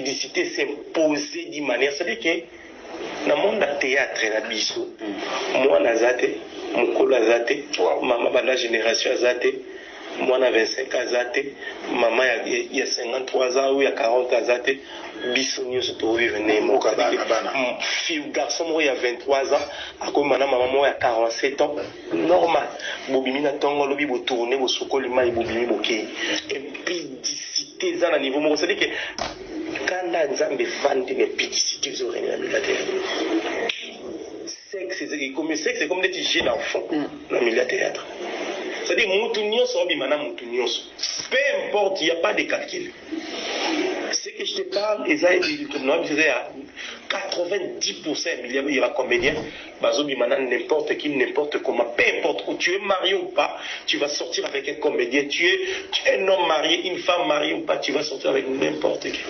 l'impudicité s'imposait d'une manière. C'est-à-dire que dans le monde du théâtre, la biso, moi, nazate, mon colo azate, maman, la génération azate, moi, na 25 azate, maman, il y a 53 ans ou il y a 40 azate, biso, nous sommes vivre fille, garçon, moi, il y a 23 ans, à quoi maman, moi, il y a 47 ans, normal. Bobimi na tongo lobi bo tourner bo sokoli mai bobimi boké. Impudicité za na niveau mo, c'est-à-dire que quand nzambe vandi impudicité zo régner na milieu théâtre. Sexe c'est comme des jeux d'enfants dans milieu théâtre. C'est-à-dire mutu nyonso bimana mutu nyonso. Peu importe, il n'y a pas de calcul. Ce que je te parle, ils ont dit à 90%, il y a comédien, n'importe qui, n'importe comment, peu importe où tu es marié ou pas, tu vas sortir avec un comédien. Tu es un homme marié, une femme mariée ou pas, tu vas sortir avec n'importe qui.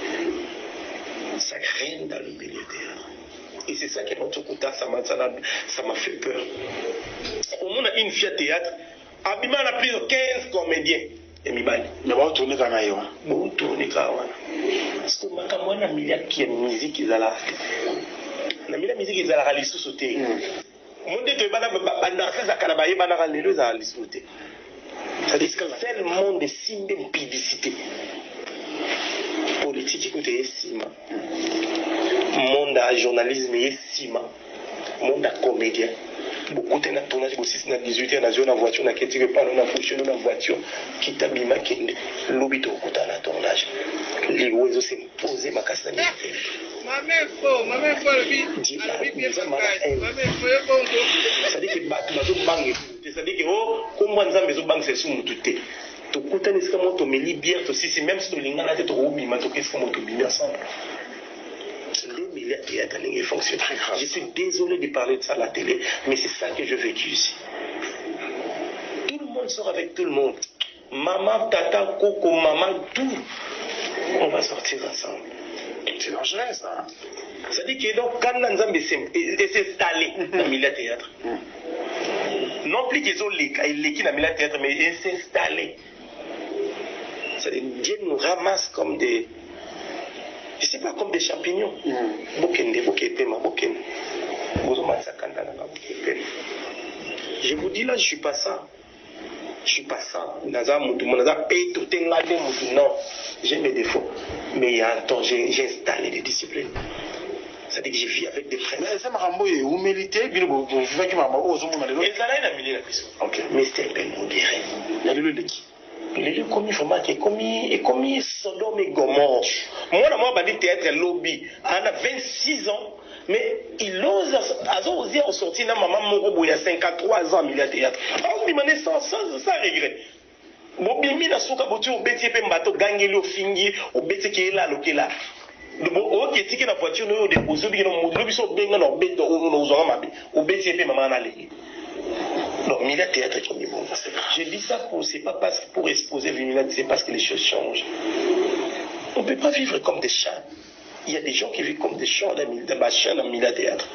Ça règne dans le milieu théâtre. Et c'est ça qui est notre côté, ça m'a fait peur. Au monde a une fille à théâtre, Abima a pris 15 comédiens. Et mibali. Mais on tourne quand même. On tourne quand même. Parce que moi, na milia qui est musique ils allaient. Na milia musique ils allaient aller sous-sauter. Mon Dieu, tu vas na ça kalabaye bana kalelo za aller sous-sauter. C'est-à-dire que c'est le monde de signe d'impudicité. Politique écoutez sima. Monde à journalisme est sima. Monde à comédien. Beaucoup de tournage aussi na 18 ans na zone voiture na ketike pas na fonctionner na voiture qui tabima kende lobito kota na tournage les oiseaux s'imposer makasa na maman faut le vite ça dit que bato bazo bangi ça dit que oh kombo nzambe zo bangi c'est sous mututé to kota ni skamo to meli bière to sisi même si to lingana te to obima to qu'est-ce qu'on to bima ensemble. Le milieu théâtre fonctionne. Je suis désolé de parler de ça à la télé, mais c'est ça que je vécu ici. Tout le monde sort avec tout le monde. Maman, tata, coco, maman, tout. On va sortir ensemble. C'est dangereux ça. Ça dit que donc, quand Nzambe s'est installé dans le milieu théâtre, non plus qu'ils ont les dans le milieu théâtre, mais ils s'est installé. Ça dit Dieu nous ramasse comme des. Je ne sais pas, comme des champignons. Je vous dis là, je ne suis pas ça. Je ne suis pas ça. Non, j'ai mes défauts. Mais il y a un temps, j'ai installé des disciplines. C'est-à-dire que je vis avec des frères. Mais ça m'a dit humilité, puis vous vivez qui m'a mais c'est un peu modéré. Il y a le qui. Les commis vraiment qui est commis Sodome et Gomorrhe. Moi, je théâtre lobby. Elle a 26 ans, mais il ose oser sortir dans maman Morobo il y a 53 ans, il y a théâtre. On lui demande sans regret. Bon, bien mis dans son cabotu, au bêtier, pe mbato, gangeli au fingi, au bêtier qui est là, le qui est là. Au qui est la voiture, nous, des posés, nous, nous, bête, au bêtier, pe maman, allez. Non, mais le théâtre est comme bon. Je dis ça c'est pas parce que pour exposer l'unité, c'est parce que les choses changent. On ne peut pas vivre comme des chats. Il y a des gens qui vivent comme des chats dans ma chaîne, dans le théâtre.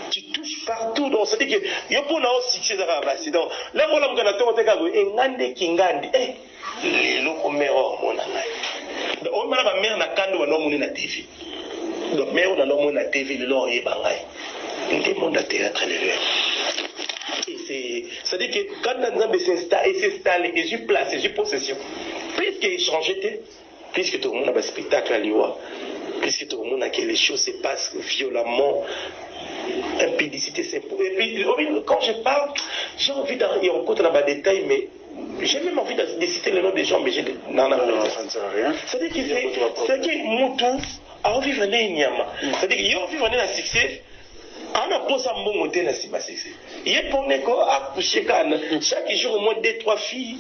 Tu touches partout. Donc, c'est-à-dire que il y a pour nous succès dans la donc là, on a un gars et ngande kingandi. Les locaux mères mon angai. On m'a ma mère na kando wa nomu na TV. Donc mère na nomu na TV le long et bangay. Le monde de théâtre les c'est-à-dire que quand Nzambe s'installe et je place, et je possession, puisqu'il changeait, puisque tout le monde a un spectacle à l'Iwa, puisque tout le monde a que les choses se passent violemment, impudicité s'impose. Et puis, quand je parle, j'ai envie d'y rencontrer dans les détails, mais j'ai même envie de citer le nom des gens, mais j'ai non, ça ne sert à rien. C'est-à-dire que Moutou a envie de venir Nyama. C'est-à-dire qu'il a envie de venir à succès. On a posé un bon modèle à Sibasexé. Il y a pour nous accoucher chaque jour au moins 2-3 filles.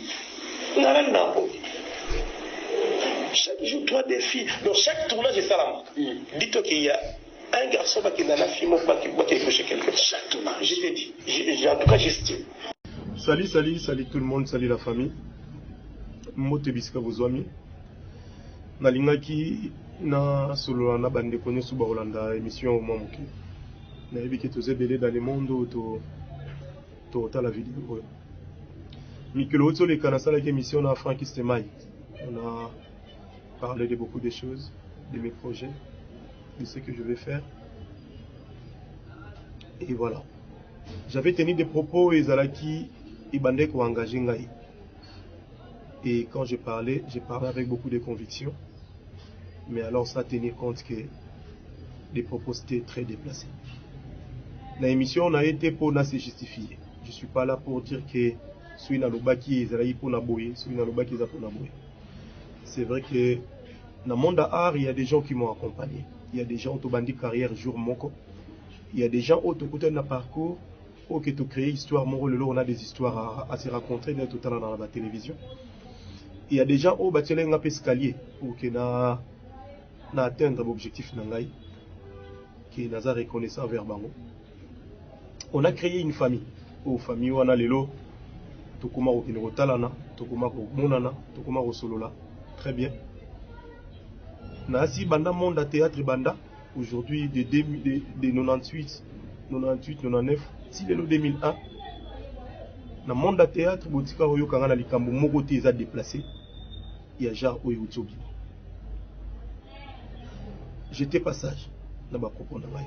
Chaque jour 3 filles. Donc chaque tournage est ça la marque. Dites-toi qu'il y a un garçon qui n'a pas fille, qui est couché quelque part. Chaque tournage. Je t'ai dit. En tout cas, j'estime. Salut tout le monde, salut la famille. Mote biska vos amis. Nalingaki na solo na bande konyo suba Holanda émission au Mamuki. Na ebiki tozebele dans le monde to la vidéo. Mikelo Otole kana sala émission na Frankie Stemai. On a parlé de beaucoup de choses. de mes projets, de ce que je vais faire. Et voilà. J'avais tenu des propos et Zalaki Ibandek ou engagé Ngaï. Et quand j'ai parlé avec beaucoup de conviction. Mais alors ça tenir compte que les propos étaient très déplacés. L'émission a été pour se justifier. Je ne suis pas là pour dire que suis na lobaki ezalayi pour naboyer, suis na lobaki za pour naboyer. C'est vrai que dans le monde art, il y a des gens qui m'ont accompagné. Il y a des gens qui ont bandi carrière jour moko. Il y a des gens qui ont écouté un parcours, qui ont créé histoire moko. On a des histoires à se raconter tout à l'heure dans la télévision. Il y a des gens qui ont bâti un escalier pour que na atteindre l'objectif nangai, qui est reconnaissant vers bango. On a créé une famille. Aux familles on a lelo, tokuma ko talana, tokuma ko monana, tokuma ko solola. Très bien. Nasi banda monde à théâtre banda aujourd'hui de 98, 99, si le 2001. Na monde à théâtre botika oyo kanga na likambo moko te eza déplacé. Il y a genre oyo utsobi. J'étais passage na ba propos na ngai.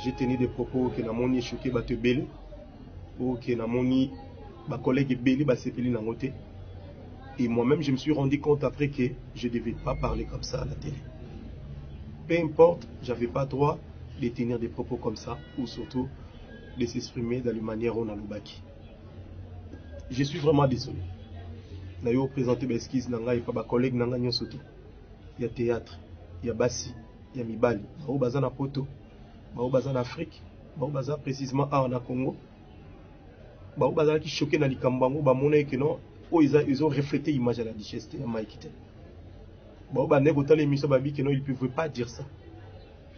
J'ai tenu des propos que na moni choqué ba te belé. Ok, na moni ma collègue Béli Basepeli Nangote. Et moi-même, je me suis rendu compte après que je ne devais pas parler comme ça à la télé. Peu importe, je n'avais pas droit de tenir des propos comme ça, ou surtout de s'exprimer de la manière dont on a l'obaki. Je suis vraiment désolé. Je vais présenter mes esquisses, et pas ma collègue Nanga surtout. Il y a théâtre, il y a Bassi, il y a Mibali, il y a Bazan à Poto, il y a Bazan en Afrique, il y a Bazan précisément en Congo. Qui choqué dans les Kambango, ils ont reflété l'image de la duchesse de Maïkite. Ils ne pouvaient pas dire ça.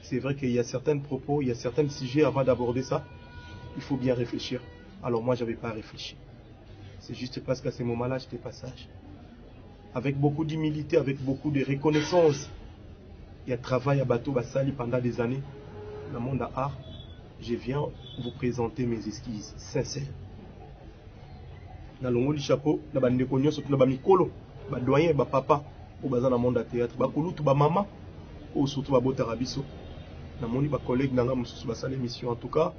C'est vrai qu'il y a certains propos, il y a certains sujets avant d'aborder ça. Il faut bien réfléchir. Alors moi, je n'avais pas réfléchi. C'est juste parce qu'à ce moment-là, j'étais passage. Avec beaucoup d'humilité, avec beaucoup de reconnaissance. Il y a travail à bateau Bassali pendant des années. Dans le monde à art, je viens vous présenter mes esquisses sincères. Na longo li chapeau na bandeko nyonso na ba mikolo ba doyen ba papa o baza na monde à théâtre ba kulutu ba mama o surtout ba botara biso na moni ba collègue nanga mususu ba sala émission. En tout cas,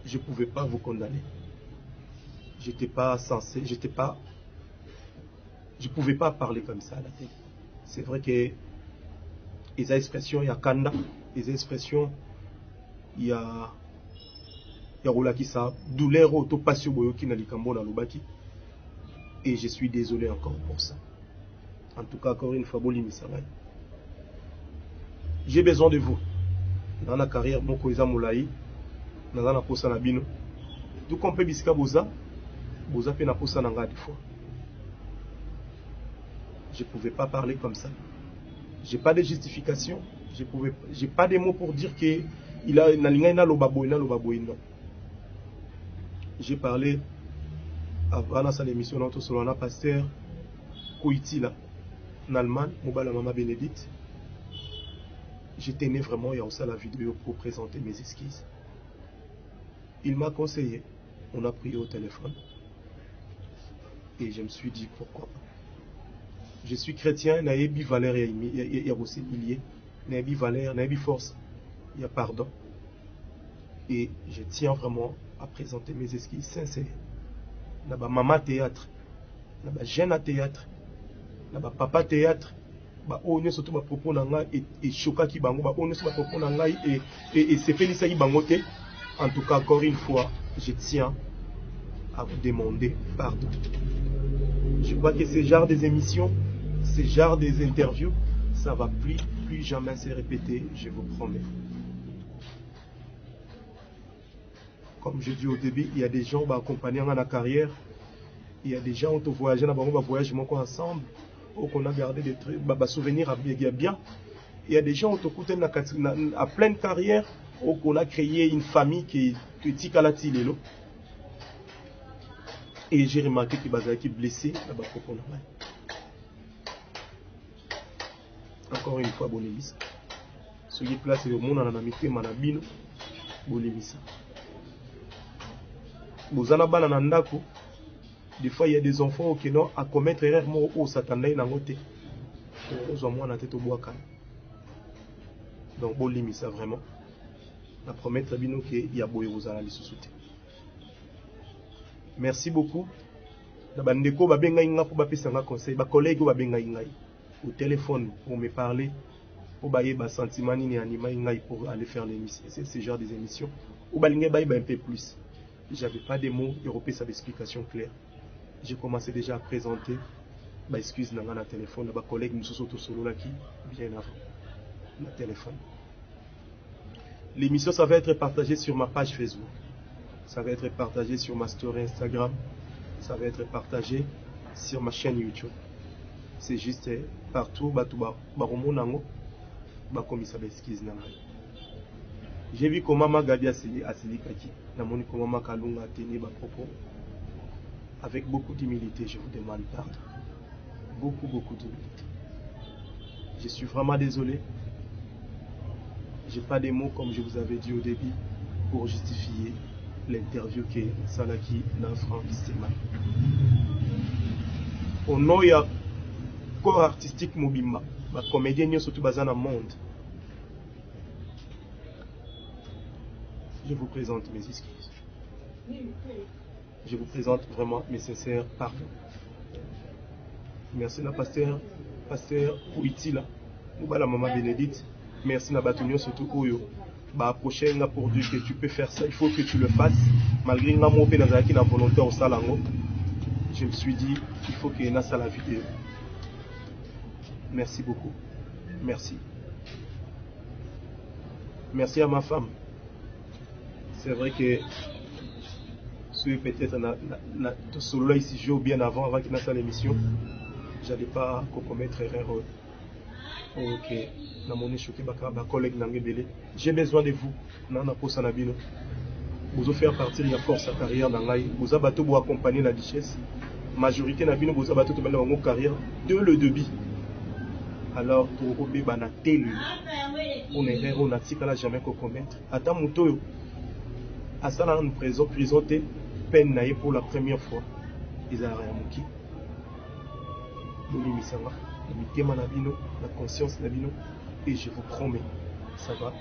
je pouvais pas vous condamner. J'étais pas censé, je pouvais pas parler comme ça à la télé. C'est vrai que les expressions il y a kanda, les expressions il y a douleur autopassion boyoki na likambo na lobaki. Et je suis désolé encore pour ça. En tout cas, encore une fois, j'ai besoin de vous. Dans la carrière, mon koiza moulaï, dans la posa na bino. Tout comme peut bisika boza pe na posa nanga des fois. Je pouvais pas parler comme ça. J'ai pas de justification. J'ai pas de mots pour dire que il a na linga ina lobaboy non. J'ai parlé avant dans l'émission notre solana pasteur Koitila en Allemagne, Mobala Mama Bénédicte. Je tenais vraiment à la vidéo pour présenter mes esquisses. Il m'a conseillé, on a pris au téléphone et je me suis dit pourquoi pas. Je suis chrétien, naebi valeur il y a aussi milliers, naebi valeur, naebi force, il y a pardon. Et je tiens vraiment à présenter mes esquisses sincères. Naba maman théâtre, naba jeune à théâtre, naba papa théâtre, ba onyo surtout ba propos nanga et choka ki bango ba onyo surtout ba propos nanga et c'est Félix qui bango te. En tout cas, encore une fois, je tiens à vous demander pardon. Je crois que ce genre des émissions, ce genre des interviews, ça va plus jamais se répéter, je vous promets. Comme je dis au début, il y a des gens qui vont accompagner dans la carrière. Il y a des gens qui ont voyagé dans le voyage ensemble, qu'on a gardé des souvenirs bien. Il y a des gens qui ont à pleine carrière, qu'on a créé une famille qui est tikalati lelo. Et j'ai remarqué qu'il y a des blessés là-bas. Encore une fois, bon émission. Soyez placés au monde dans la mité, manabino, bon émission. Des fois, il y a des enfants qui n'ont à commettre erreur au Satan. ozwa mwana te tobwaka donc bolimisa vraiment na promettre bino ke ya boye kozala lisusu te. Merci beaucoup. Na bandeko babengai nga po bapesa nga conseil, ba collègue babengai ngai au téléphone pour me parler, pour bailler ba sentiment ni anima ngai pour aller faire l'émission, ce genre des émissions. Ou balingue bailler un peu plus. J'avais pas de mots européens, ça d'explication claire. J'ai commencé déjà à présenter ba excuse na na téléphone na ba collègue mususu to solo là qui bien avant na téléphone. L'émission ça va être partagée sur ma page Facebook. Ça va être partagé sur ma story Instagram. Ça va être partagé sur ma chaîne YouTube. C'est juste partout j'ai vu comment Magabi Asilikaki, namoni comment Makalunga a tenu ma propos. Avec beaucoup d'humilité, je vous demande pardon. Beaucoup d'humilité. Je suis vraiment désolé. J'ai pas des mots comme je vous avais dit au début pour justifier l'interview que Salaki dans Franck Stéman. Au nom ya corps artistique Mobimba, ma comédienne surtout basée dans le monde. Je vous présente mes excuses. Je vous présente vraiment mes sincères pardons. Merci la pasteur Ouitila, ou la maman Bénédicte. Merci na batunyo surtout Oyo. Bah prochaine pour dire que tu peux faire ça, il faut que tu le fasses. Malgré que mon père n'a pas volonté au salango, je me suis dit il faut qu'il y ait une salle à vidéo. Merci beaucoup. Merci. Merci à ma femme. C'est vrai que si peut-être solo là ici joue bien avant qu'il y ait l'émission, j'allais pas commettre erreur. Ok. J'ai besoin de vous. Vous faire partir de la force à carrière dans l'aïe. Vous avez vous accompagner la richesse. Majorité n'a vous avez tout dans votre carrière de le débit. Alors pour obéir bana télé. On est erreur on a tika jamais qu'on commettre. Attends muto. À ça là nous présenter peine naïe pour la première fois. Ils a rien muki. Boli misanga. La conscience, et je vous promets, ça va.